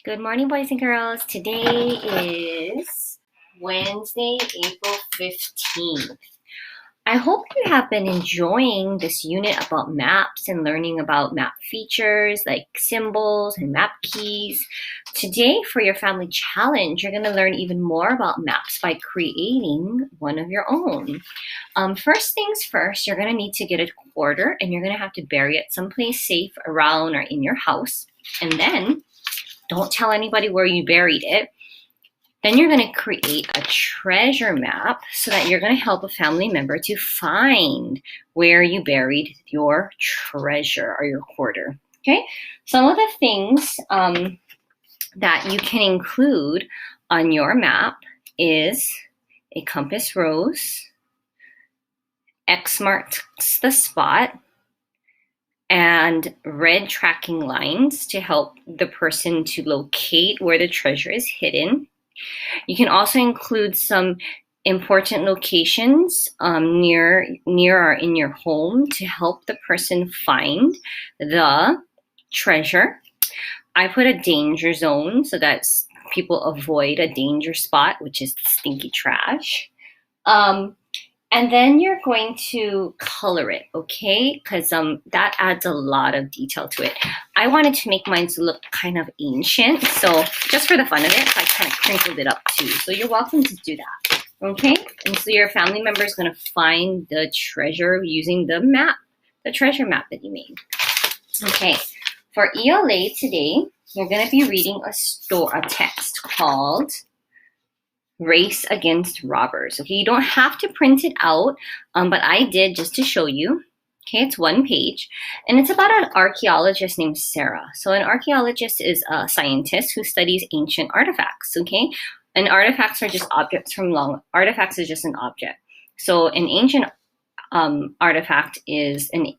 Good morning, boys and girls. Today is Wednesday, April 15th. I hope you have been enjoying this unit about maps and learning about map features like symbols and map keys. Today, for your family challenge, you're going to learn even more about maps by creating one of your own. First things first, you're going to need to get a quarter and you're going to have to bury it someplace safe around or in your house. And then don't tell anybody where you buried it. Then you're going to create a treasure map so that you're going to help a family member to find where you buried your treasure or your quarter. Okay, some of the things that you can include on your map is a compass rose, X marks the spot, and red tracking lines to help the person to locate where the treasure is hidden. You can also include some important locations near or in your home to help the person find the treasure. I put a danger zone so that people avoid a danger spot, which is the stinky trash. And then you're going to color it, okay? Because that adds a lot of detail to it. I wanted to make mine look kind of ancient, so just for the fun of it, I kind of crinkled it up too. So you're welcome to do that, okay? And so your family member is going to find the treasure using the map, the treasure map that you made. Okay, for ELA today, you're going to be reading a text called Race Against Robbers. Okay, you don't have to print it out, but I did just to show you. Okay, it's one page, and it's about an archaeologist named Sarah. So an archaeologist is a scientist who studies ancient artifacts. Okay, and artifacts are just objects from artifacts is just an object. So an ancient artifact is an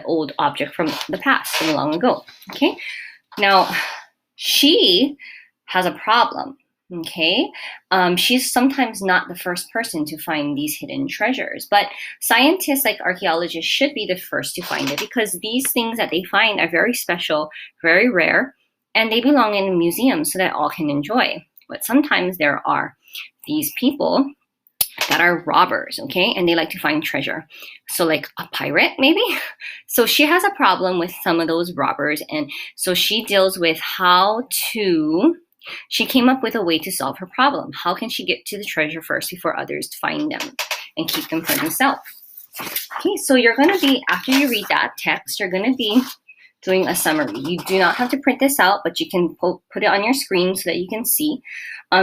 old object from the past, from long ago. Okay, now she has a problem. Okay, she's sometimes not the first person to find these hidden treasures, but scientists like archaeologists should be the first to find it because these things that they find are very special, very rare, and they belong in a museum so that all can enjoy. But sometimes there are these people that are robbers, okay, and they like to find treasure. So like a pirate, maybe? So she has a problem with some of those robbers, and so she deals with she came up with a way to solve her problem. How can she get to the treasure first before others find them and keep them for themselves? Okay, so you're going to be, after you read that text, you're going to be doing a summary. You do not have to print this out, but you can put it on your screen so that you can see.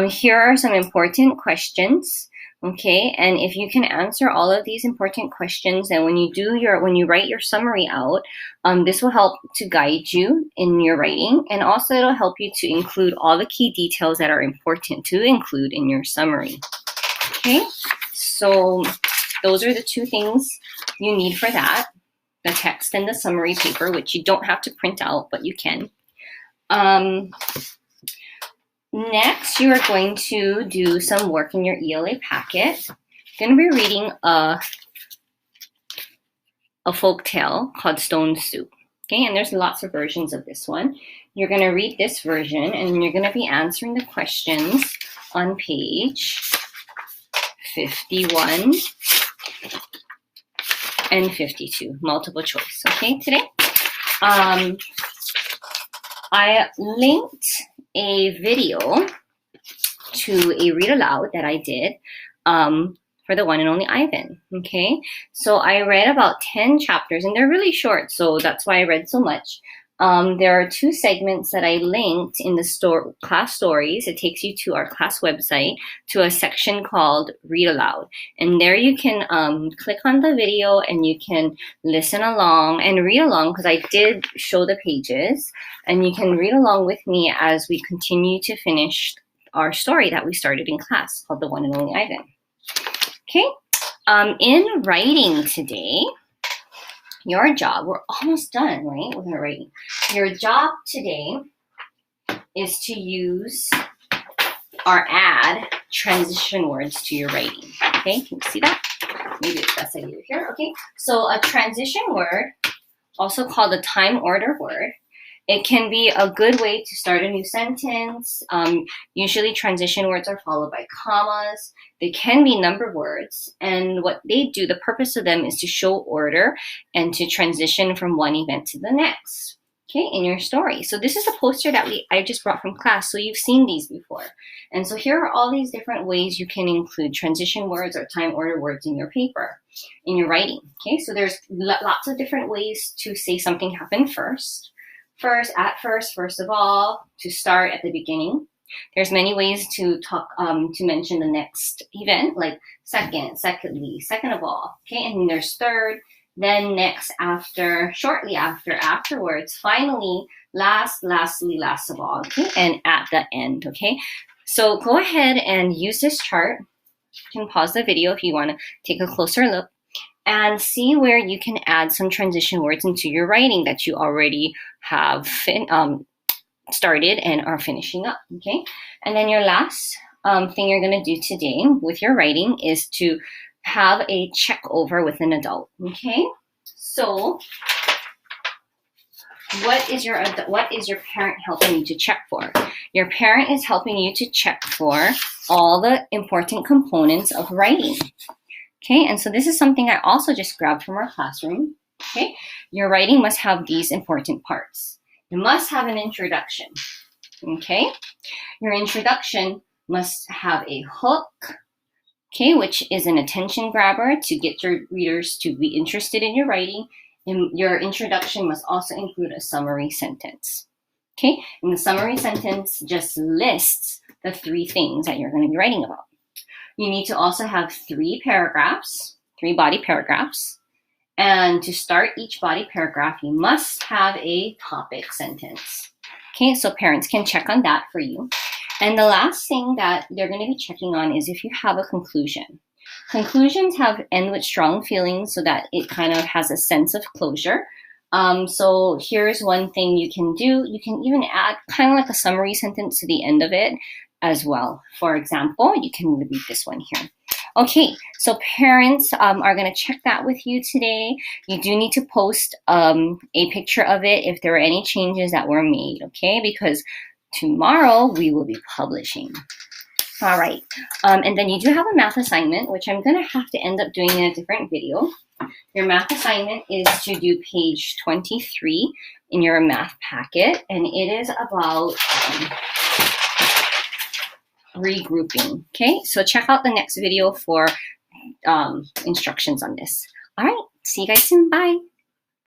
Here are some important questions. Okay, and if you can answer all of these important questions, and when you write your summary out, this will help to guide you in your writing, and also it'll help you to include all the key details that are important to include in your summary. Okay, so those are the two things you need for that: the text and the summary paper, which you don't have to print out, but you can. Next, you are going to do some work in your ELA packet. You're going to be reading a folk tale called Stone Soup. Okay, and there's lots of versions of this one. You're going to read this version, and you're going to be answering the questions on page 51 and 52, multiple choice. Okay, today I linked a video to a read aloud that I did for the one and only Ivan. Okay, so I read about 10 chapters, and they're really short, so that's why I read so much. There are 2 segments that I linked in the class stories. It takes you to our class website to a section called Read Aloud. And there you can click on the video and you can listen along and read along, because I did show the pages. And you can read along with me as we continue to finish our story that we started in class called The One and Only Ivan. Okay, in writing today, your job, we're almost done, right, with our writing. Your job today is to use or add transition words to your writing. Okay, can you see that? Maybe it's best I leave it here. Okay, so a transition word, also called a time order word, It can be a good way to start a new sentence. Usually transition words are followed by commas. They can be number words, and what they do, the purpose of them is to show order and to transition from one event to the next, okay, in your story. So this is a poster that I just brought from class, so you've seen these before. And so here are all these different ways you can include transition words or time order words in your paper, in your writing, okay? So there's lots of different ways to say something happened first. First of all, to start at the beginning. There's many ways to talk, to mention the next event, like secondly, second of all, okay? And then there's third, then next, after, shortly after, afterwards, finally, lastly, last of all, okay? And at the end, okay? So go ahead and use this chart. You can pause the video if you want to take a closer look and see where you can add some transition words into your writing that you already have started and are finishing up, okay? And then your last thing you're going to do today with your writing is to have a check over with an adult, okay? So what is your parent helping you to check for? Your parent is helping you to check for all the important components of writing. Okay, and so this is something I also just grabbed from our classroom. Okay, your writing must have these important parts. You must have an introduction. Okay, your introduction must have a hook, okay, which is an attention grabber to get your readers to be interested in your writing. And your introduction must also include a summary sentence. Okay, and the summary sentence just lists the 3 things that you're going to be writing about. You need to also have 3 paragraphs, 3 body paragraphs. And to start each body paragraph, you must have a topic sentence. Okay, so parents can check on that for you. And the last thing that they're going to be checking on is if you have a conclusion. Conclusions end with strong feelings so that it kind of has a sense of closure. So here's one thing you can do. You can even add kind of like a summary sentence to the end of it as well. For example, you can read this one here. Okay, so parents are going to check that with you today. You do need to post a picture of it if there are any changes that were made, okay? Because tomorrow we will be publishing. All right, and then you do have a math assignment, which I'm going to have to end up doing in a different video. Your math assignment is to do page 23 in your math packet, and it is about regrouping, okay? So check out the next video for instructions on this. All right, see you guys soon. Bye.